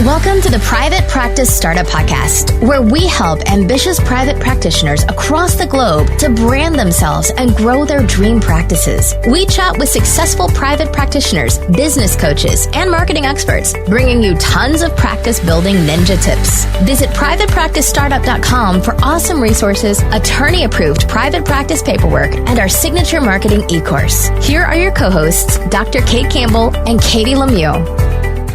Welcome to the Private Practice Startup Podcast, where we help ambitious private practitioners across the globe to brand themselves and grow their dream practices. We chat with successful private practitioners, business coaches, and marketing experts, bringing you tons of practice building ninja tips. Visit privatepracticestartup.com for awesome resources, attorney-approved private practice paperwork, and our signature marketing e-course. Here are your co-hosts, Dr. Kate Campbell and Katie Lemieux.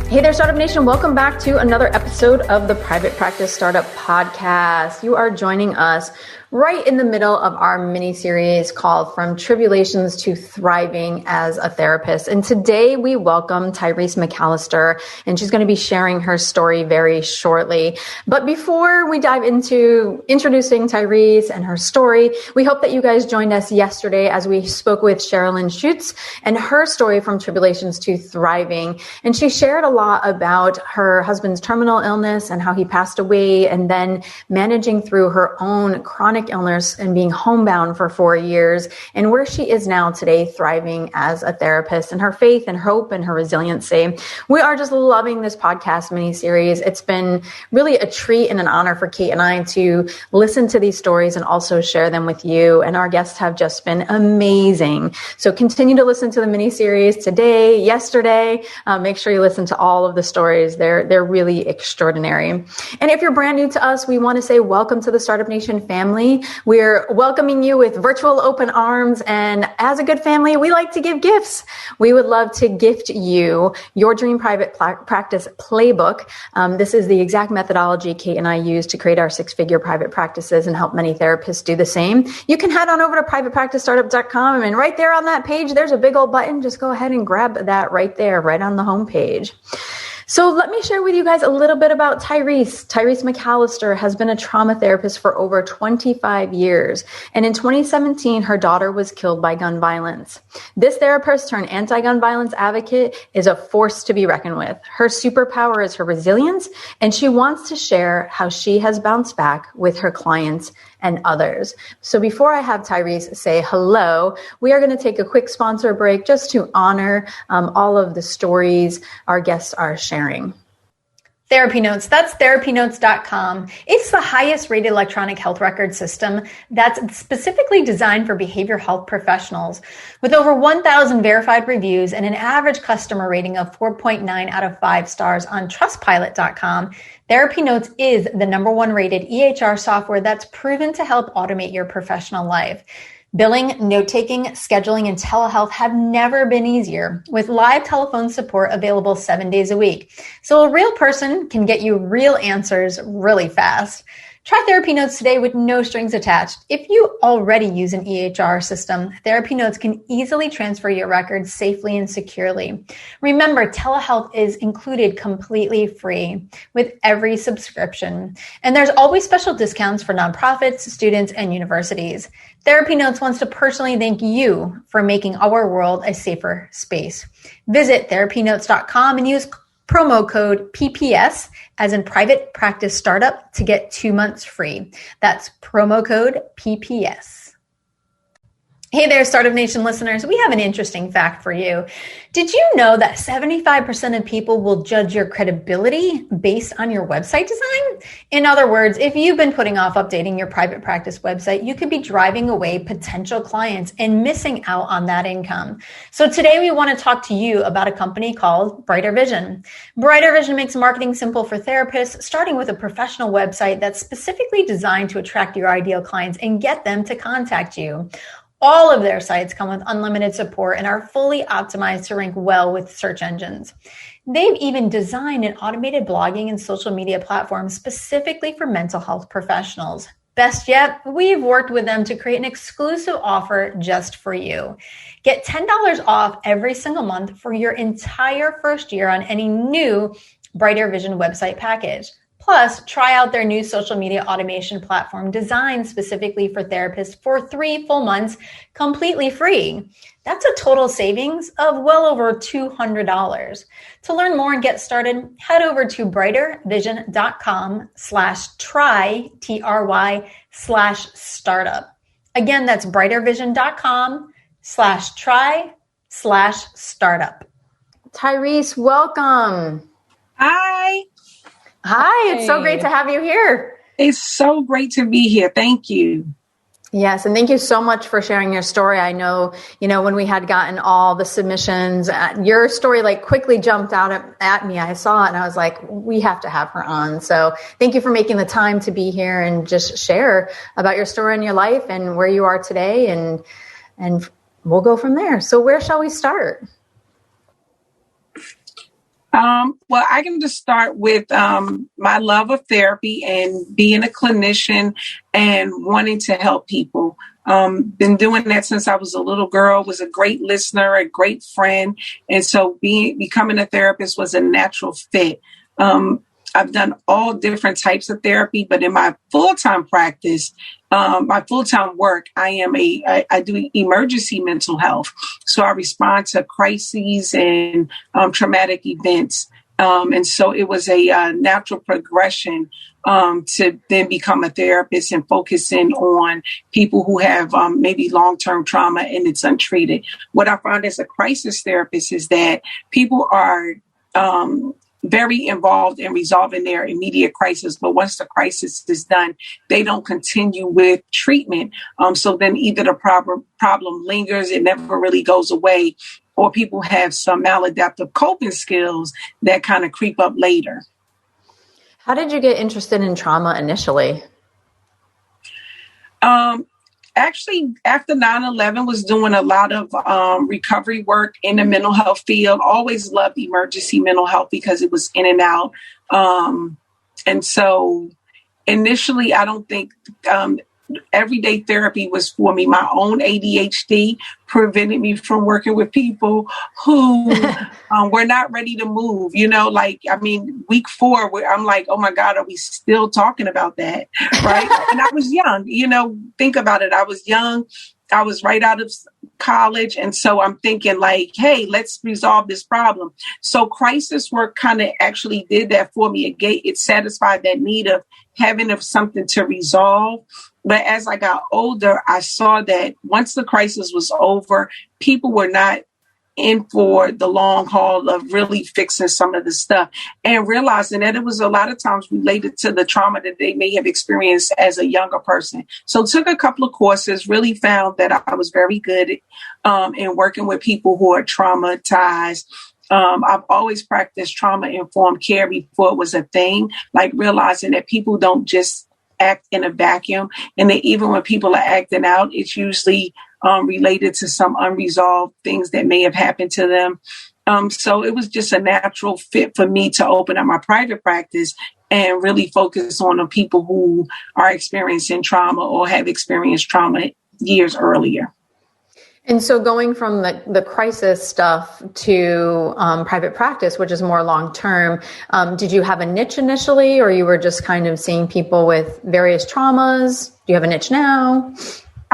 Hey there, Startup Nation. Welcome back to another episode of the Private Practice Startup Podcast. You are joining us right in the middle of our mini-series called From Tribulations to Thriving as a Therapist. And today we welcome Tyreese McAllister, and she's going to be sharing her story very shortly. But before we dive into introducing Tyreese and her story, we hope that you guys joined us yesterday as we spoke with Sherilyn Schutz and her story from Tribulations to Thriving. And she shared a lot about her husband's terminal illness and how he passed away, and then managing through her own chronic illness and being homebound for 4 years, and where she is now today, thriving as a therapist, and her faith and hope and her resiliency. We are just loving this podcast mini-series. It's been really a treat and an honor for Kate and I to listen to these stories and also share them with you. And our guests have just been amazing. So continue to listen to the mini-series today, yesterday. Make sure you listen to all of the stories. They're really extraordinary. And if you're brand new to us, we want to say welcome to the Startup Nation family. We're welcoming you with virtual open arms, and as a good family, we like to give gifts. We would love to gift you your Dream Private Practice Playbook. This is the exact methodology Kate and I use to create our six-figure private practices and help many therapists do the same. You can head on over to privatepracticestartup.com, and right there on that page, there's a big old button. Just go ahead and grab that right there, right on the home page. So let me share with you guys a little bit about Tyreese. Tyreese McAllister has been a trauma therapist for over 25 years. And in 2017, her daughter was killed by gun violence. This therapist turned anti-gun violence advocate is a force to be reckoned with. Her superpower is her resilience, and she wants to share how she has bounced back with her clients and others. So before I have Tyreese say hello, we are going to take a quick sponsor break just to honor all of the stories our guests are sharing. Therapy Notes. That's therapynotes.com. It's the highest rated electronic health record system that's specifically designed for behavioral health professionals. With over 1,000 verified reviews and an average customer rating of 4.9 out of 5 stars on trustpilot.com, Therapy Notes is the #1 rated EHR software that's proven to help automate your professional life. Billing, note-taking, scheduling, and telehealth have never been easier, with live telephone support available 7 days a week. So a real person can get you real answers really fast. Try Therapy Notes today with no strings attached. If you already use an EHR system, Therapy Notes can easily transfer your records safely and securely. Remember, telehealth is included completely free with every subscription. And there's always special discounts for nonprofits, students, and universities. Therapy Notes wants to personally thank you for making our world a safer space. Visit therapynotes.com and use promo code PPS, as in Private Practice Startup, to get 2 months free. That's promo code PPS. Hey there, Startup Nation listeners. We have an interesting fact for you. Did you know that 75% of people will judge your credibility based on your website design? In other words, if you've been putting off updating your private practice website, you could be driving away potential clients and missing out on that income. So today we want to talk to you about a company called Brighter Vision. Brighter Vision makes marketing simple for therapists, starting with a professional website that's specifically designed to attract your ideal clients and get them to contact you. All of their sites come with unlimited support and are fully optimized to rank well with search engines. They've even designed an automated blogging and social media platform specifically for mental health professionals. Best yet, we've worked with them to create an exclusive offer just for you. Get $10 off every single month for your entire first year on any new Brighter Vision website package. Plus, try out their new social media automation platform designed specifically for therapists for 3 full months, completely free. That's a total savings of well over $200. To learn more and get started, head over to brightervision.com/try, TRY/startup. Again, that's brightervision.com/try/startup. Tyreese, welcome. Hi. Hi, it's so great to have you here. It's so great to be here. Thank you. Yes, and thank you so much for sharing your story. I know, when we had gotten all the submissions, your story quickly jumped out at me. I saw it and I was like, we have to have her on. So thank you for making the time to be here and just share about your story and your life and where you are today. And we'll go from there. So where shall we start? Well, I can just start with my love of therapy and being a clinician and wanting to help people. Been doing that since I was a little girl, was a great listener, a great friend. And so becoming a therapist was a natural fit. I've done all different types of therapy, but in my full-time practice, my full-time work, I do emergency mental health. So I respond to crises and traumatic events. And so it was a natural progression to then become a therapist and focusing on people who have maybe long-term trauma and it's untreated. What I found as a crisis therapist is that people are very involved in resolving their immediate crisis. But once the crisis is done, they don't continue with treatment. So then either the problem lingers, it never really goes away, or people have some maladaptive coping skills that kind of creep up later. How did you get interested in trauma initially? Actually, after 9/11, was doing a lot of recovery work in the mental health field. Always loved emergency mental health because it was in and out. And so initially, I don't think everyday therapy was for me. My own ADHD prevented me from working with people who were not ready to move. Week 4, where I'm like, oh my God, are we still talking about that? Right. And I was young, think about it. I was young. I was right out of college. And so I'm thinking hey, let's resolve this problem. So crisis work kind of actually did that for me. It satisfied that need of having something to resolve. But as I got older, I saw that once the crisis was over, people were not in for the long haul of really fixing some of the stuff and realizing that it was a lot of times related to the trauma that they may have experienced as a younger person. So took a couple of courses, really found that I was very good in working with people who are traumatized. I've always practiced trauma-informed care before it was a thing, realizing that people don't just act in a vacuum, and that even when people are acting out, it's usually related to some unresolved things that may have happened to them. So it was just a natural fit for me to open up my private practice and really focus on the people who are experiencing trauma or have experienced trauma years earlier. And so going from the crisis stuff to private practice, which is more long-term, did you have a niche initially, or you were just kind of seeing people with various traumas? Do you have a niche now?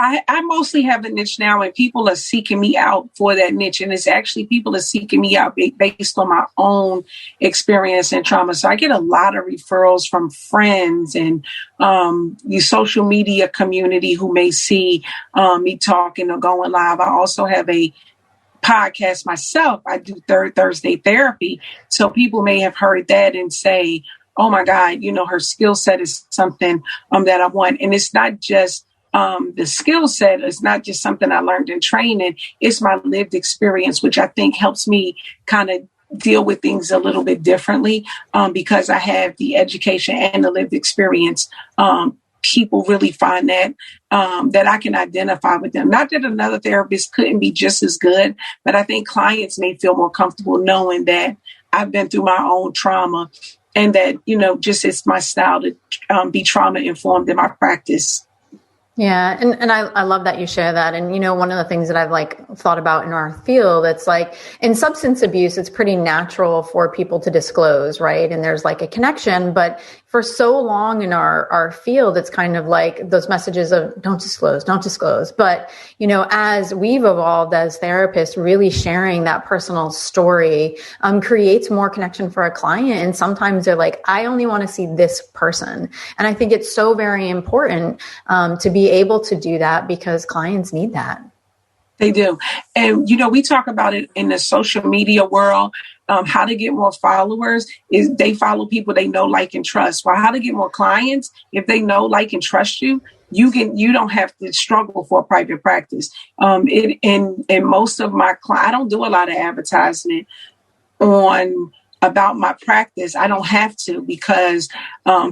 I mostly have a niche now, and people are seeking me out for that niche. And it's actually people are seeking me out based on my own experience and trauma. So I get a lot of referrals from friends and the social media community who may see me talking or going live. I also have a podcast myself. I do Third Thursday therapy. So people may have heard that and say, oh my God, her skill set is something that I want. And it's not just the skill set, is not just something I learned in training. It's my lived experience, which I think helps me kind of deal with things a little bit differently because I have the education and the lived experience. People really find that I can identify with them. Not that another therapist couldn't be just as good, but I think clients may feel more comfortable knowing that I've been through my own trauma and that, just it's my style to be trauma informed in my practice. Yeah. And I love that you share that. And, one of the things that I've thought about in our field, it's in substance abuse, it's pretty natural for people to disclose, right? And there's a connection, but for so long in our field, it's kind of those messages of don't disclose. But, as we've evolved as therapists, really sharing that personal story creates more connection for a client. And sometimes they're I only want to see this person. And I think it's so very important to be able to do that because clients need that. They do. And, we talk about it in the social media world. How to get more followers is they follow people they know, like, and trust. Well, how to get more clients, if they know, like, and trust you, you don't have to struggle for a private practice. In most of my clients, I don't do a lot of advertisement about my practice. I don't have to, because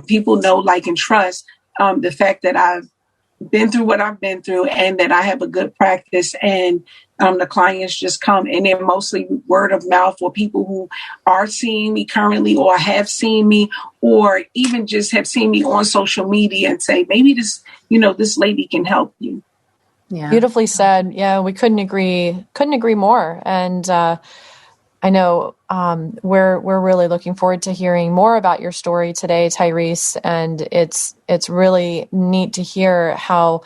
people know, like, and trust the fact that I've been through what I've been through and that I have a good practice, and the clients just come, and they're mostly word of mouth, or people who are seeing me currently or have seen me, or even just have seen me on social media and say, maybe this lady can help you. Yeah. Beautifully said. Yeah, we couldn't agree more. And I know we're really looking forward to hearing more about your story today, Tyreese. And it's really neat to hear how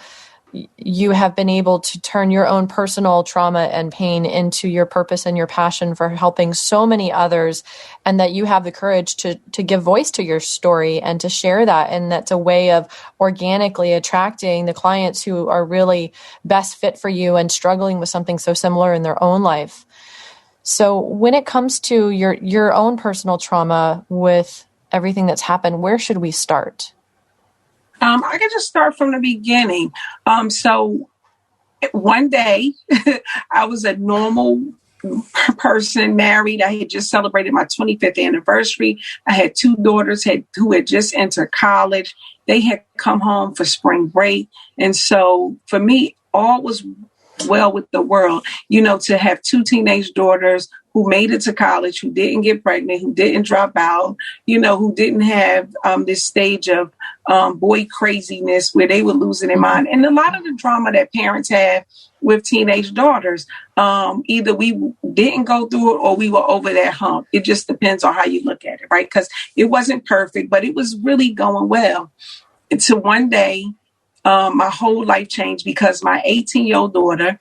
you have been able to turn your own personal trauma and pain into your purpose and your passion for helping so many others, and that you have the courage to give voice to your story and to share that. And that's a way of organically attracting the clients who are really best fit for you and struggling with something so similar in their own life. So when it comes to your own personal trauma with everything that's happened, where should we start? I can just start from the beginning. So one day I was a normal person, married. I had just celebrated my 25th anniversary. I had two daughters who had just entered college. They had come home for spring break. And so for me, all was well with the world, to have two teenage daughters who made it to college, who didn't get pregnant, who didn't drop out, who didn't have this stage of boy craziness where they were losing their mind. And a lot of the drama that parents have with teenage daughters, either we didn't go through it or we were over that hump. It just depends on how you look at it, right? Because it wasn't perfect, but it was really going well. Until one day, my whole life changed, because my 18-year-old daughter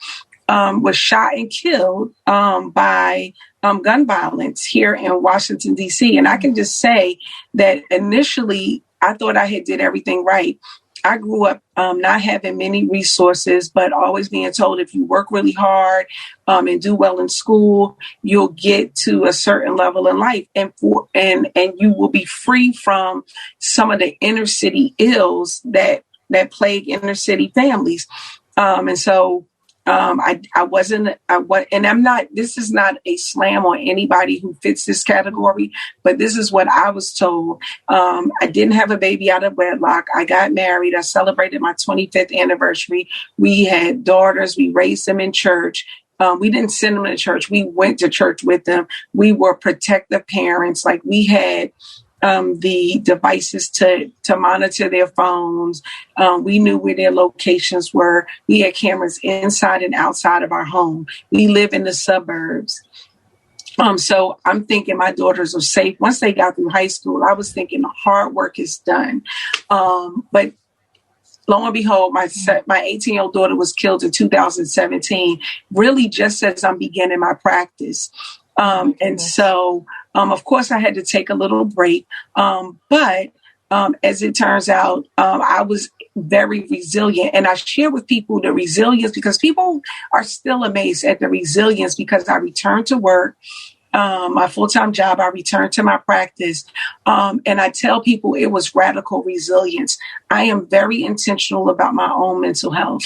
was shot and killed by gun violence here in Washington, D.C. And I can just say that initially I thought I had did everything right. I grew up not having many resources, but always being told if you work really hard and do well in school, you'll get to a certain level in life, and you will be free from some of the inner city ills that plague inner city families. And so this is not a slam on anybody who fits this category, but this is what I was told. I didn't have a baby out of wedlock. I got married. I celebrated my 25th anniversary. We had daughters. We raised them in church. We didn't send them to church. We went to church with them. We were protective parents. Like, we had the devices to monitor their phones. We knew where their locations were. We had cameras inside and outside of our home. We live in the suburbs. So I'm thinking my daughters are safe. Once they got through high school, I was thinking the hard work is done. But lo and behold, my 18-year-old daughter was killed in 2017, really just as I'm beginning my practice. And so, of course, I had to take a little break. But as it turns out, I was very resilient. And I share with people the resilience, because people are still amazed at the resilience, because I returned to work, my full-time job. I returned to my practice. And I tell people it was radical resilience. I am very intentional about my own mental health,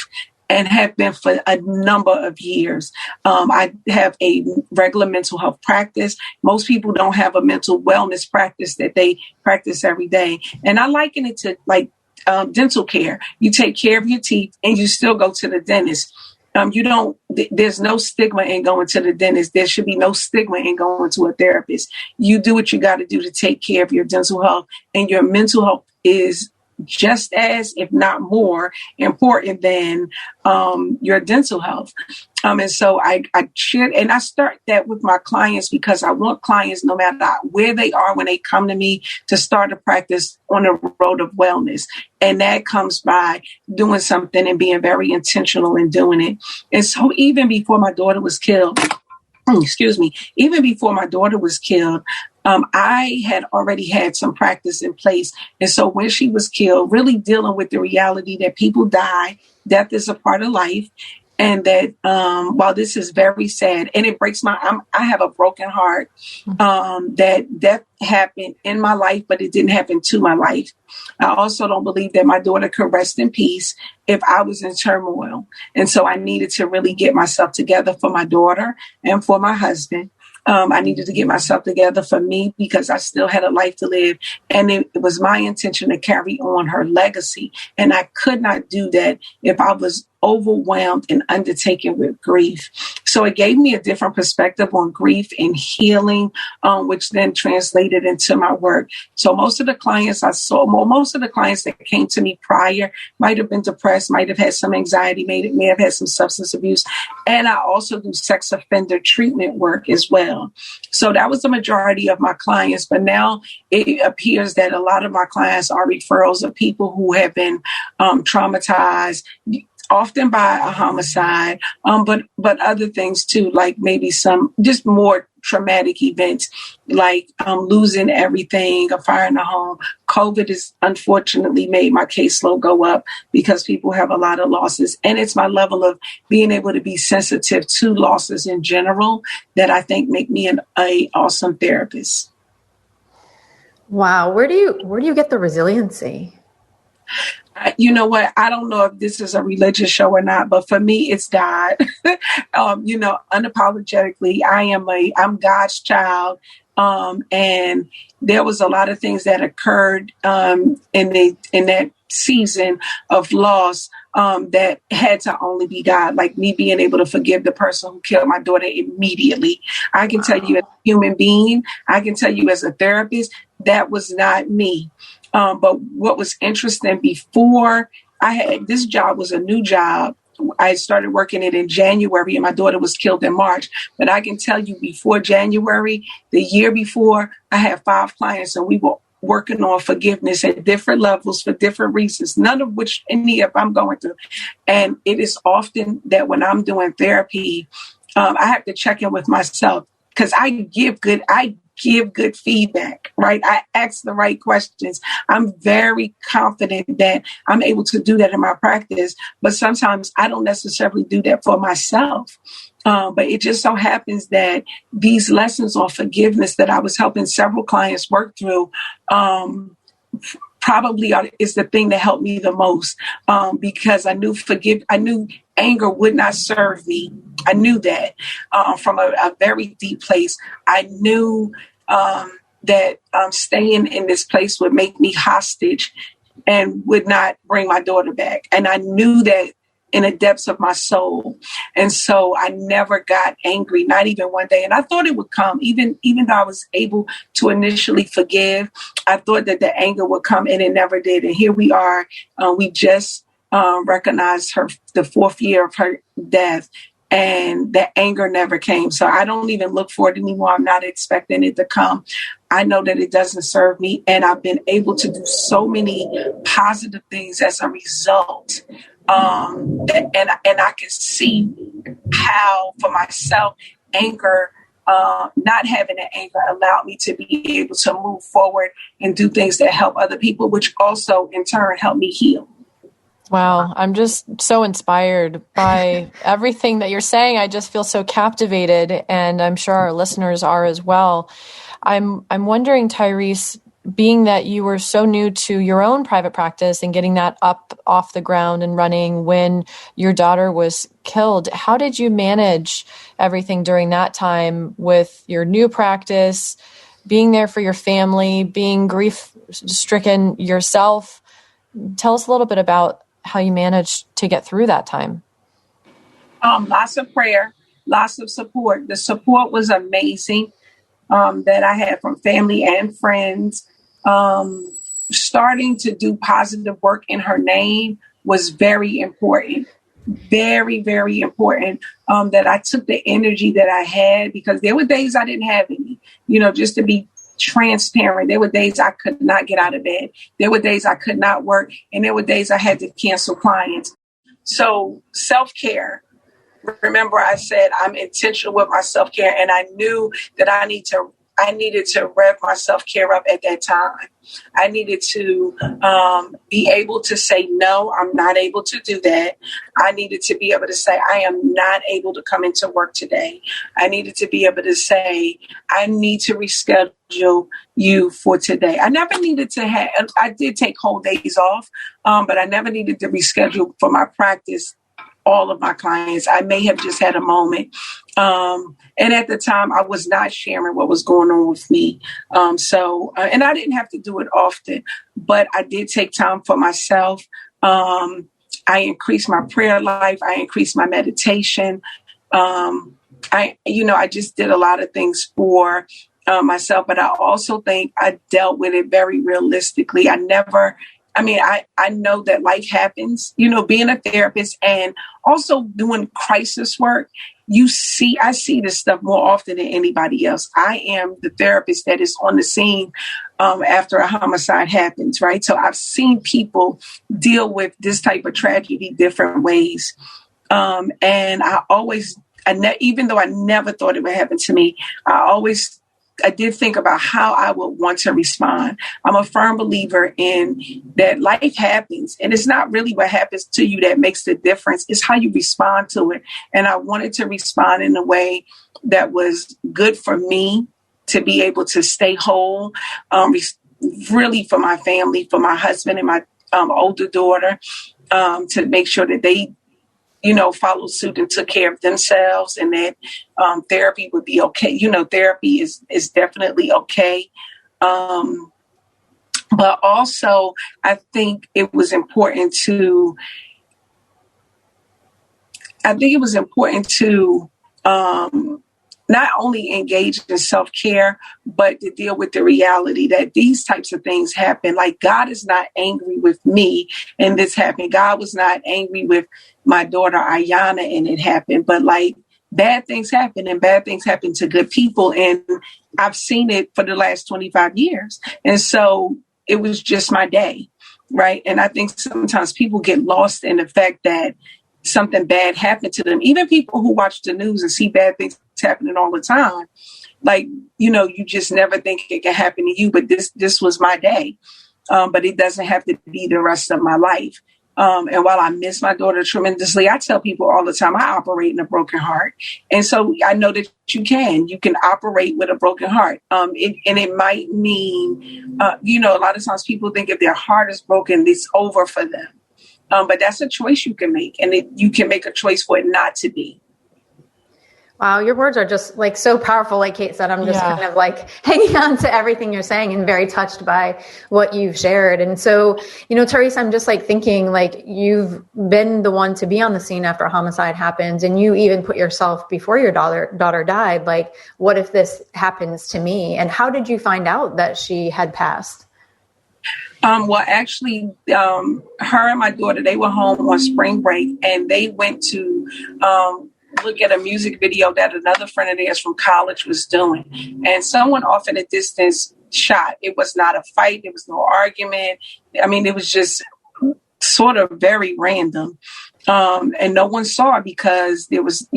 and have been for a number of years. I have a regular mental health practice. Most people don't have a mental wellness practice that they practice every day. And I liken it to like dental care. You take care of your teeth and you still go to the dentist. There's no stigma in going to the dentist. There should be no stigma in going to a therapist. You do what you got to do to take care of your dental health, and your mental health is just as, if not more, important than your dental health. And so I share, and I start that with my clients, because I want clients, no matter where they are when they come to me, to start a practice on the road of wellness. And that comes by doing something and being very intentional in doing it. And so even before my daughter was killed, even before my daughter was killed, I had already had some practice in place. And so when she was killed, really dealing with the reality that people die, death is a part of life. And that while this is very sad, and it breaks I have a broken heart, that death happened in my life, but it didn't happen to my life. I also don't believe that my daughter could rest in peace if I was in turmoil. And so I needed to really get myself together for my daughter and for my husband. I needed to get myself together for me because I still had a life to live. And it was my intention to carry on her legacy. And I could not do that if I was overwhelmed and undertaken with grief. So it gave me a different perspective on grief and healing, which then translated into my work. So most of the clients that came to me prior might have been depressed, might have had some anxiety, may have had some substance abuse. And I also do sex offender treatment work as well. So that was the majority of my clients. But now it appears that a lot of my clients are referrals of people who have been traumatized, often by a homicide, but other things too, like maybe some just more traumatic events, like losing everything, a fire in the home. COVID has unfortunately made my caseload go up because people have a lot of losses. And it's my level of being able to be sensitive to losses in general that I think make me an awesome therapist. Wow. Where do you get the resiliency? You know what? I don't know if this is a religious show or not, but for me, it's God. Unapologetically, I'm God's child. And there was a lot of things that occurred in that season of loss that had to only be God, like me being able to forgive the person who killed my daughter immediately. I can tell you as a human being, I can tell you as a therapist, that was not me. But what was interesting, before I had this job was a new job. I started working it in January and my daughter was killed in March. But I can tell you before January, the year before, I had 5 clients and we were working on forgiveness at different levels for different reasons, none of which any of I'm going through. And it is often that when I'm doing therapy, I have to check in with myself because I give good feedback, right? I ask the right questions. I'm very confident that I'm able to do that in my practice, but sometimes I don't necessarily do that for myself. But it just so happens that these lessons on forgiveness that I was helping several clients work through, probably is the thing that helped me the most, because I knew anger would not serve me. I knew that from a very deep place. I knew that staying in this place would make me hostage and would not bring my daughter back. And I knew that in the depths of my soul. And so I never got angry, not even one day. And I thought it would come, even though I was able to initially forgive, I thought that the anger would come, and it never did. And here we are. We just recognized the 4th year of her death, and the anger never came. So I don't even look for it anymore. I'm not expecting it to come. I know that it doesn't serve me. And I've been able to do so many positive things as a result. And I can see how, for myself, anger, not having an anger allowed me to be able to move forward and do things that help other people, which also in turn help me heal. Wow. I'm just so inspired by everything that you're saying. I just feel so captivated, and I'm sure our listeners are as well. I'm wondering, Tyreese, being that you were so new to your own private practice and getting that up off the ground and running when your daughter was killed, how did you manage everything during that time with your new practice, being there for your family, being grief-stricken yourself? Tell us a little bit about how you managed to get through that time. Lots of prayer, lots of support. The support was amazing that I had from family and friends. Starting to do positive work in her name was very important. Very, very important that I took the energy that I had, because there were days I didn't have any, just to be transparent. There were days I could not get out of bed. There were days I could not work. And there were days I had to cancel clients. So self-care. Remember, I said I'm intentional with my self-care, and I knew that I need to I needed to rev my self-care up at that time. I needed to be able to say, no, I'm not able to do that. I needed to be able to say, I am not able to come into work today. I needed to be able to say, I need to reschedule you for today. I never needed to have, I did take whole days off, but I never needed to reschedule for my practice all of my clients. I may have just had a moment. And at the time, I was not sharing what was going on with me. And I didn't have to do it often, but I did take time for myself. I increased my prayer life. I increased my meditation. I just did a lot of things for myself, but I also think I dealt with it very realistically. I know that life happens, being a therapist and also doing crisis work. I see this stuff more often than anybody else. I am the therapist that is on the scene after a homicide happens, right? So I've seen people deal with this type of tragedy different ways. And even though I never thought it would happen to me, I did think about how I would want to respond. I'm a firm believer in that life happens, and it's not really what happens to you that makes the difference. It's how you respond to it. And I wanted to respond in a way that was good for me to be able to stay whole, really for my family, for my husband and my older daughter, to make sure that they followed suit and took care of themselves, and that therapy would be okay. Therapy is definitely okay. But also, I think it was important to not only engage in self-care, but to deal with the reality that these types of things happen. Like, God is not angry with me and this happened. God was not angry with my daughter Ayana and it happened. But like, bad things happen, and bad things happen to good people. And I've seen it for the last 25 years. And so it was just my day, right? And I think sometimes people get lost in the fact that something bad happened to them. Even people who watch the news and see bad things happening all the time, like, you just never think it can happen to you. But this was my day, but it doesn't have to be the rest of my life. And while I miss my daughter tremendously, I tell people all the time, I operate in a broken heart. And so I know that you can operate with a broken heart. It might mean, a lot of times people think if their heart is broken, it's over for them. But that's a choice you can make, and you can make a choice for it not to be. Wow, your words are just like so powerful. Like Kate said, I'm just kind of like hanging on to everything you're saying and very touched by what you've shared. And so, Tyreese, I'm just like thinking, like, you've been the one to be on the scene after a homicide happens, and you even put yourself before your daughter died. Like, what if this happens to me? And how did you find out that she had passed? Well, actually, her and my daughter, they were home on spring break, and they went to look at a music video that another friend of theirs from college was doing. And someone off in a distance shot. It was not a fight. There was no argument. I mean, it was just sort of very random. And no one saw it because there was,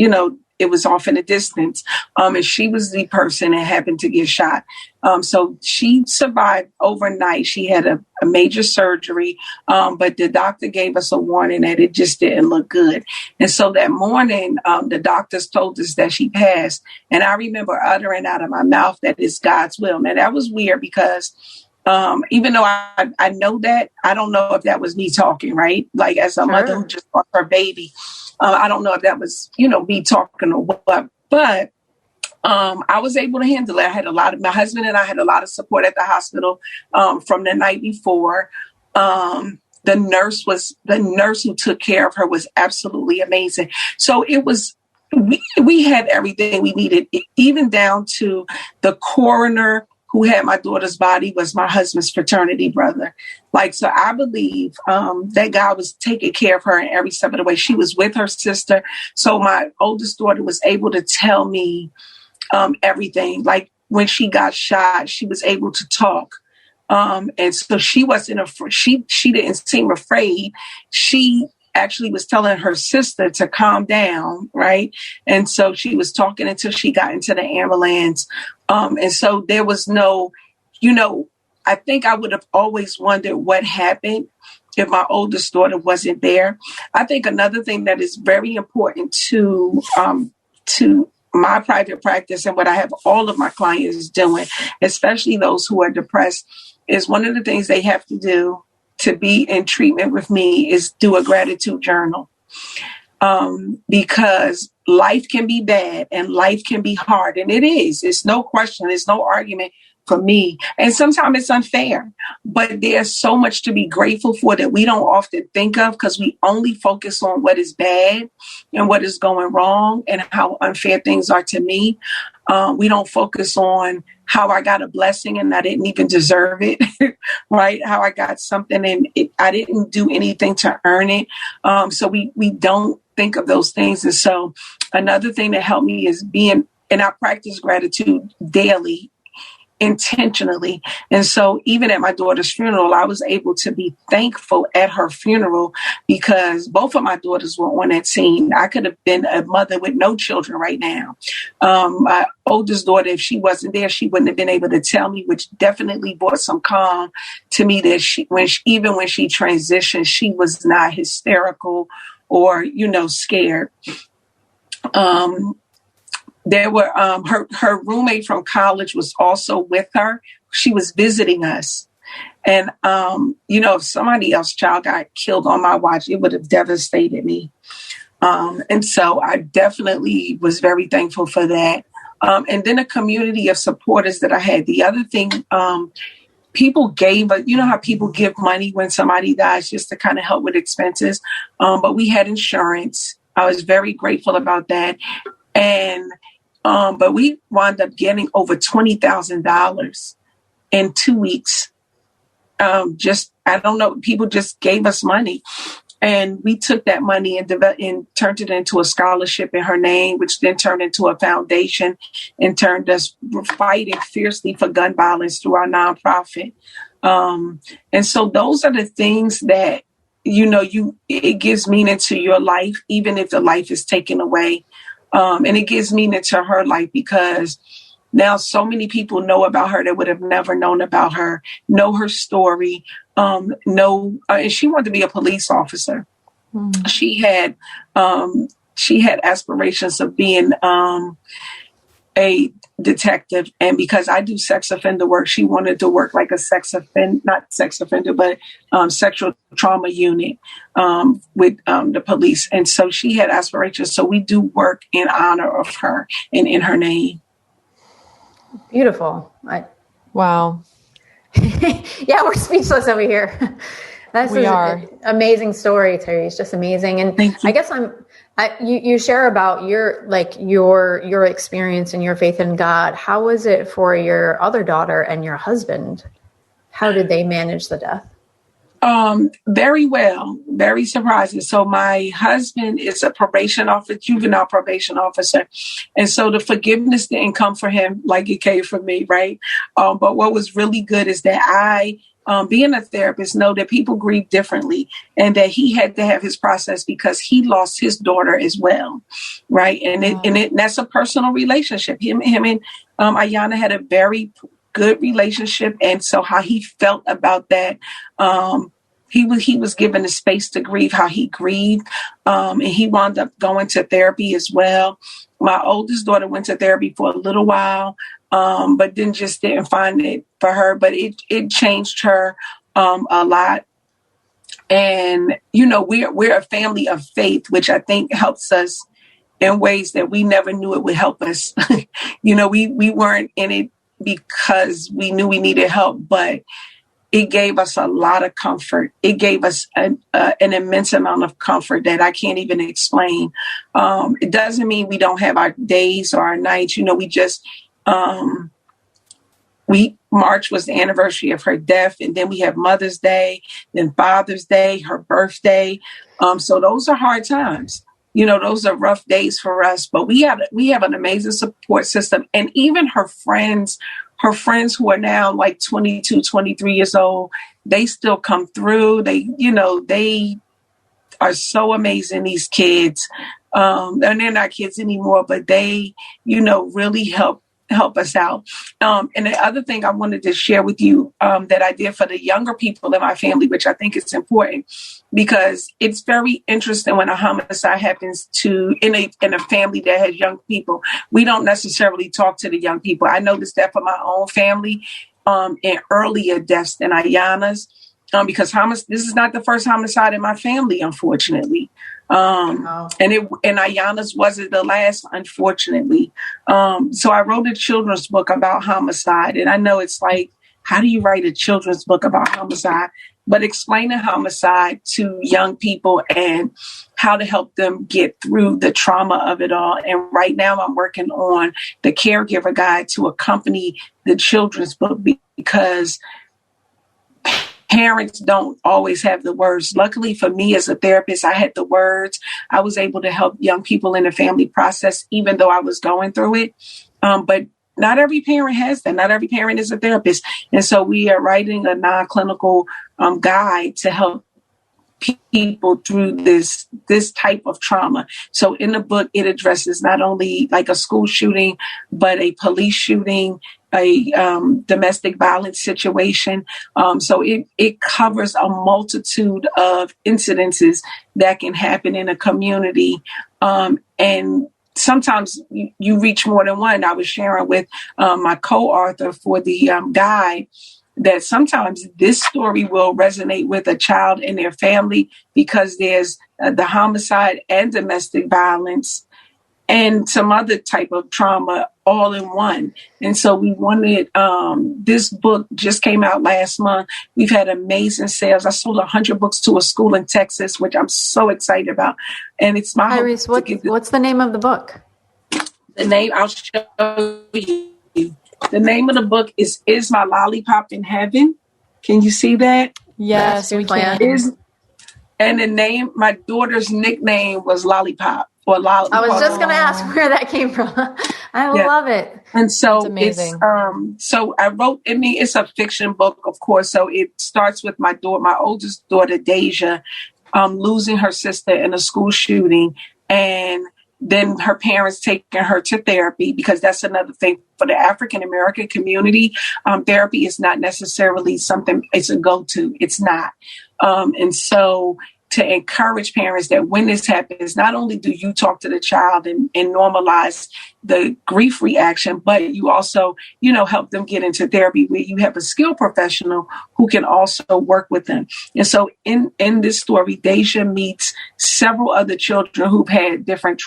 it was off in the distance. And she was the person that happened to get shot. So she survived overnight. She had a major surgery, but the doctor gave us a warning that it just didn't look good. And so that morning, the doctors told us that she passed. And I remember uttering out of my mouth that it's God's will. Now, that was weird because even though I know that, I don't know if that was me talking, right? Like, as a mother who just lost her baby, I don't know if that was, me talking or what, but I was able to handle it. My husband and I had a lot of support at the hospital from the night before. The nurse who took care of her was absolutely amazing. So it was, we had everything we needed, even down to the coroner who had my daughter's body was my husband's fraternity brother. Like, so I believe that God was taking care of her in every step of the way. She was with her sister. So my oldest daughter was able to tell me everything. Like, when she got shot, she was able to talk. And so she wasn't afraid. She didn't seem afraid. She actually was telling her sister to calm down, right? And so she was talking until she got into the ambulance. And so there was no, I think I would have always wondered what happened if my oldest daughter wasn't there. I think another thing that is very important to my private practice and what I have all of my clients doing, especially those who are depressed, is one of the things they have to do to be in treatment with me is do a gratitude journal. Because life can be bad and life can be hard. And it is. It's no question. It's no argument for me. And sometimes it's unfair. But there's so much to be grateful for that we don't often think of because we only focus on what is bad and what is going wrong and how unfair things are to me. We don't focus on how I got a blessing and I didn't even deserve it, right? How I got something and I didn't do anything to earn it. So we don't think of those things. And so another thing that helped me is and I practice gratitude daily, intentionally. And so even at my daughter's funeral, I was able to be thankful at her funeral because both of my daughters were on that scene. I could have been a mother with no children right now. My oldest daughter, if she wasn't there, she wouldn't have been able to tell me, which definitely brought some calm to me that even when she transitioned, she was not hysterical or, scared. There were her roommate from college was also with her. She was visiting us. And, if somebody else's child got killed on my watch, it would have devastated me. And so I definitely was very thankful for that. And then a community of supporters that I had. The other thing, people gave, how people give money when somebody dies just to kind of help with expenses. But we had insurance. I was very grateful about that. And but we wound up getting over $20,000 in 2 weeks. I don't know, people just gave us money. And we took that money and turned it into a scholarship in her name, which then turned into a foundation and turned us fighting fiercely for gun violence through our nonprofit. And so those are the things that, it gives meaning to your life, even if the life is taken away. And it gives meaning to her life because now so many people know about her that would have never known about her, know her story, and she wanted to be a police officer. Mm. She had aspirations of being a detective. And because I do sex offender work, she wanted to work like a not sex offender, but sexual trauma unit with the police. And so she had aspirations. So we do work in honor of her and in her name. Beautiful. Wow. Yeah, we're speechless over here. That's an amazing story, Terry. It's just amazing. And I guess you share about your experience and your faith in God. How was it for your other daughter and your husband? How did they manage the death? Very well, very surprising. So my husband is a juvenile probation officer. And so the forgiveness didn't come for him like it came for me, right? But what was really good is that I, being a therapist, know that people grieve differently and that he had to have his process because he lost his daughter as well, right? And that's a personal relationship. Him and Ayana had a very good relationship. And so how he felt about that, he was given the space to grieve how he grieved. And he wound up going to therapy as well. My oldest daughter went to therapy for a little while, but then just didn't find it for her. But it changed her a lot. And, we're a family of faith, which I think helps us in ways that we never knew it would help us. We weren't in it because we knew we needed help, but it gave us a lot of comfort. It gave us an immense amount of comfort that I can't even explain. It doesn't mean we don't have our days or our nights. March was the anniversary of her death, and then we have Mother's Day, then Father's Day, her birthday. So those are hard times. Those are rough days for us, but we have an amazing support system. And even her friends who are now like 22, 23 years old, they still come through. They are so amazing, these kids. And they're not kids anymore, but they, really help help us out. And the other thing I wanted to share with you that I did for the younger people in my family, which I think is important, because it's very interesting when a homicide happens in a family that has young people. We don't necessarily talk to the young people. I noticed that for my own family in earlier deaths than Ayana's, because this is not the first homicide in my family, unfortunately. And Ayana's wasn't the last, unfortunately. So I wrote a children's book about homicide. And I know it's like, how do you write a children's book about homicide? But explaining homicide to young people and how to help them get through the trauma of it all. And right now I'm working on the caregiver guide to accompany the children's book, because parents don't always have the words. Luckily for me as a therapist, I had the words. I was able to help young people in the family process, even though I was going through it. But not every parent has that. Not every parent is a therapist. And so we are writing a non-clinical guide to help people through this type of trauma. So in the book, it addresses not only like a school shooting, but a police shooting, a domestic violence situation. So it covers a multitude of incidences that can happen in a community. And sometimes you reach more than one. I was sharing with my co-author for the guide that sometimes this story will resonate with a child and their family, because there's the homicide and domestic violence and some other type of trauma all in one. And so we wanted, this book just came out last month. We've had amazing sales. I sold 100 books to a school in Texas, which I'm so excited about. And it's my Tyreese, what's the name of the book? The name, I'll show you. The name of the book is My Lollipop in Heaven? Can you see that? Yes, we can. And the name, my daughter's nickname was Lollipop. I was just going to ask where that came from. I love it. And so it's amazing. So I wrote, it's a fiction book, of course. So it starts with my oldest daughter, Deja, losing her sister in a school shooting, and then her parents taking her to therapy, because that's another thing for the African American community. Therapy is not necessarily something, it's a go-to. It's not. And so to encourage parents that when this happens, not only do you talk to the child and normalize the grief reaction, but you also, help them get into therapy where you have a skilled professional who can also work with them. And so in this story, Deja meets several other children who've had different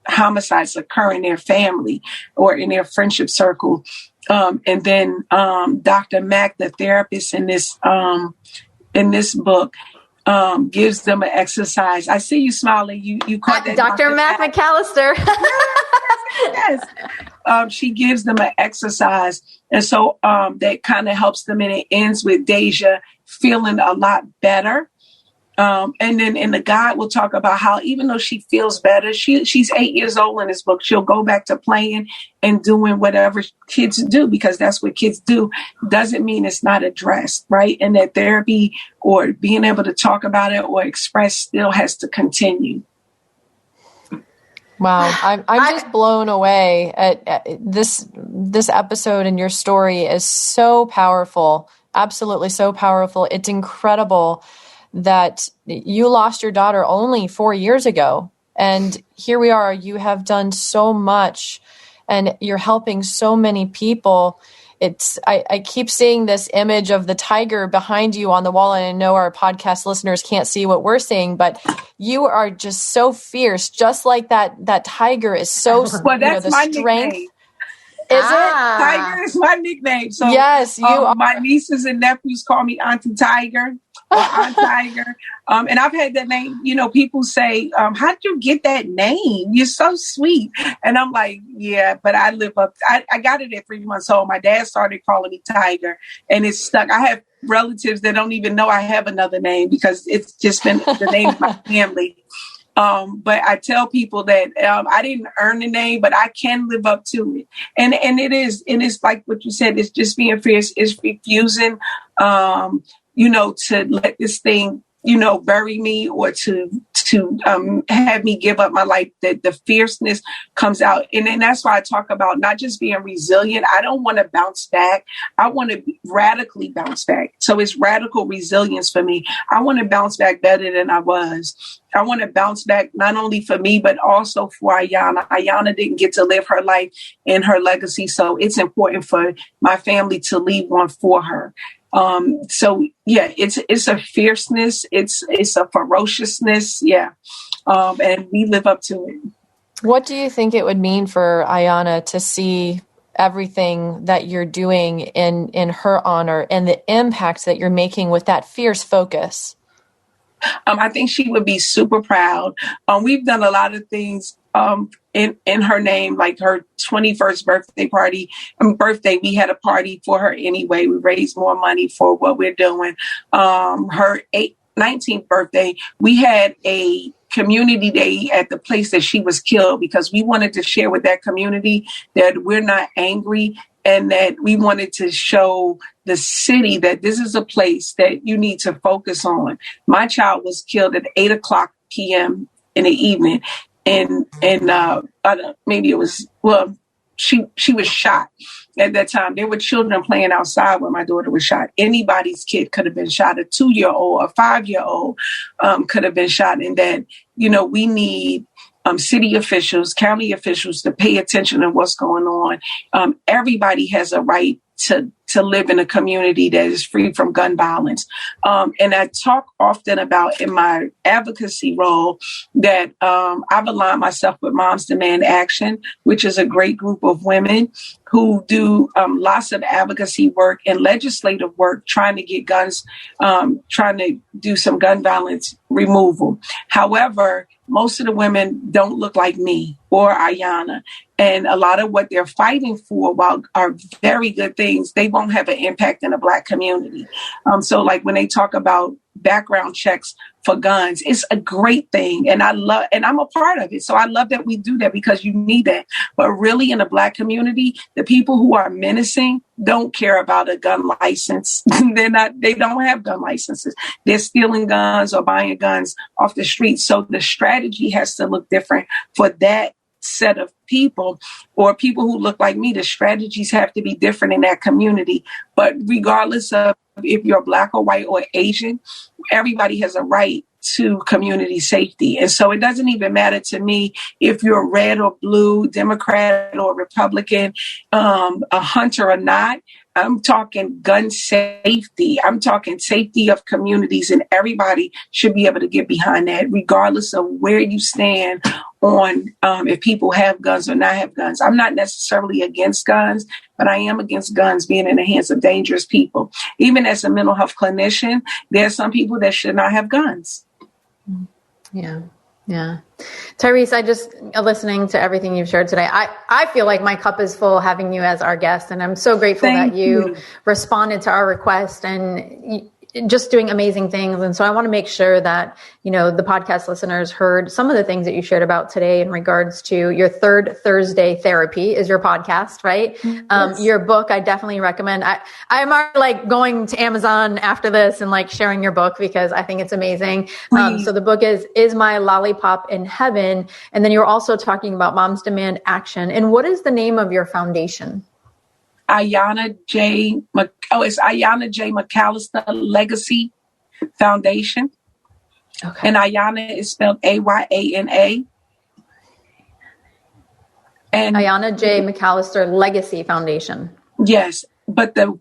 homicides occur in their family or in their friendship circle. And then Dr. Mack, the therapist in this book, gives them an exercise. I see you smiling. You caught that. Dr. McAllister. Yes. She gives them an exercise. And so that kind of helps them. And it ends with Deja feeling a lot better. And then in the guide, we'll talk about how even though she feels better, she's 8 years old in this book. She'll go back to playing and doing whatever kids do, because that's what kids do. Doesn't mean it's not addressed, right? And that therapy or being able to talk about it or express still has to continue. Wow, I'm just blown away at this episode, and your story is so powerful, absolutely so powerful. It's incredible that you lost your daughter only 4 years ago. And here we are, you have done so much and you're helping so many people. I keep seeing this image of the tiger behind you on the wall, and I know our podcast listeners can't see what we're seeing, but you are just so fierce, just like that tiger is so, well, that's the my strength. Nickname. Is it? Tiger is my nickname. So yes, you are. My nieces and nephews call me Auntie Tiger or Aunt Tiger. And I've had that name, people say, how did you get that name? You're so sweet. And I'm like, yeah, but I live up. I got it at 3 months old. My dad started calling me Tiger, and it's stuck. I have relatives that don't even know I have another name because it's just been the name of my family. But I tell people that I didn't earn the name, but I can live up to it. And it's like what you said, it's just being fierce, it's refusing, to let this thing, bury me, or to to have me give up my life, that the fierceness comes out. And that's why I talk about not just being resilient. I don't want to bounce back. I want to radically bounce back. So it's radical resilience for me. I want to bounce back better than I was. I want to bounce back not only for me, but also for Ayana. Ayana didn't get to live her life and her legacy. So it's important for my family to leave one for her. So yeah, it's a fierceness. It's a ferociousness. Yeah. And we live up to it. What do you think it would mean for Ayana to see everything that you're doing in her honor and the impact that you're making with that fierce focus? I think she would be super proud. We've done a lot of things in her name, like her 21st birthday. We had a party for her anyway. We raised more money for what we're doing. Her 19th birthday, we had a community day at the place that she was killed, because we wanted to share with that community that we're not angry, and that we wanted to show the city that this is a place that you need to focus on. My child was killed at 8:00 p.m. in the evening. And maybe it was, she was shot at that time. There were children playing outside when my daughter was shot. Anybody's kid could have been shot. A 2-year-old, a 5-year-old could have been shot. And that, we need city officials, county officials to pay attention to what's going on. Everybody has a right to live in a community that is free from gun violence. And I talk often about in my advocacy role that I've aligned myself with Moms Demand Action, which is a great group of women who do lots of advocacy work and legislative work, trying to get guns, trying to do some gun violence removal. However, most of the women don't look like me or Ayana. And a lot of what they're fighting for, while are very good things, they won't have an impact in the Black community. So like when they talk about background checks for guns, it's a great thing. And I'm a part of it. So I love that we do that, because you need that. But really in the Black community, the people who are menacing don't care about a gun license. They don't have gun licenses. They're stealing guns or buying guns off the street. So the strategy has to look different for that set of people, or people who look like me. The strategies have to be different in that community. But regardless of if you're Black or white or Asian, everybody has a right to community safety. And so it doesn't even matter to me if you're red or blue, Democrat or Republican, a hunter or not. I'm talking gun safety. I'm talking safety of communities, and everybody should be able to get behind that, regardless of where you stand on if people have guns or not have guns. I'm not necessarily against guns, but I am against guns being in the hands of dangerous people. Even as a mental health clinician, there are some people that should not have guns. Yeah. Yeah. Tyreese, listening to everything you've shared today, I feel like my cup is full having you as our guest. And I'm so grateful that you responded to our request and just doing amazing things. And so I want to make sure that, the podcast listeners heard some of the things that you shared about today in regards to your Third Thursday Therapy is your podcast, right? Yes. Your book, I definitely recommend. I'm already going to Amazon after this and sharing your book, because I think it's amazing. So the book is My Lollipop in Heaven. And then you were also talking about Moms Demand Action. And what is the name of your foundation? Ayana J. McAllister Legacy Foundation. Okay. And Ayana is spelled Ayana. And Ayana J. McAllister Legacy Foundation. Yes. But the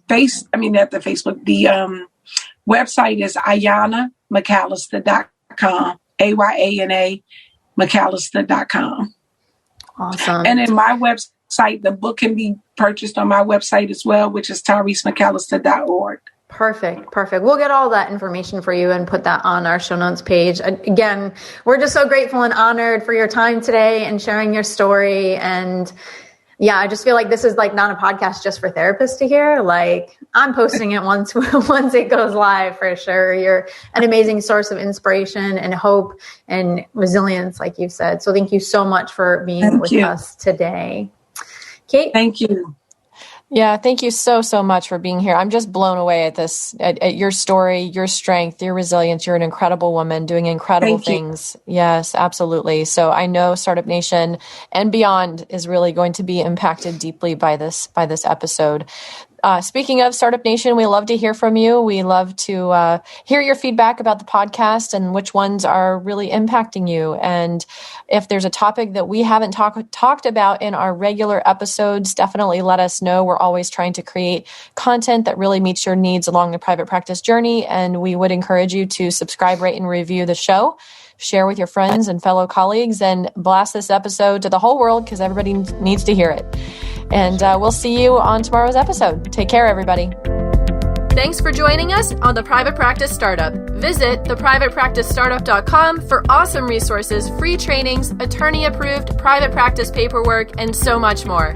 website is AyanaMcAllister.com. AYANA McAllister.com. Awesome. And in my website, the book can be purchased on my website as well, which is TyreeseMcAllister.org. Perfect. We'll get all that information for you and put that on our show notes page. Again, we're just so grateful and honored for your time today and sharing your story. And yeah, I just feel like this is not a podcast just for therapists to hear. I'm posting it once it goes live for sure. You're an amazing source of inspiration and hope and resilience, like you've said. So thank you so much for being with us today. Kate? Thank you. Yeah, thank you so much for being here. I'm just blown away at this, at your story, your strength, your resilience. You're an incredible woman doing incredible things. Yes, absolutely. So I know Startup Nation and beyond is really going to be impacted deeply by this episode. Speaking of Startup Nation, we love to hear from you. We love to hear your feedback about the podcast and which ones are really impacting you. And if there's a topic that we haven't talked about in our regular episodes, definitely let us know. We're always trying to create content that really meets your needs along the private practice journey. And we would encourage you to subscribe, rate, and review the show. Share with your friends and fellow colleagues, and blast this episode to the whole world because everybody needs to hear it. And we'll see you on tomorrow's episode. Take care, everybody. Thanks for joining us on The Private Practice Startup. Visit theprivatepracticestartup.com for awesome resources, free trainings, attorney-approved private practice paperwork, and so much more.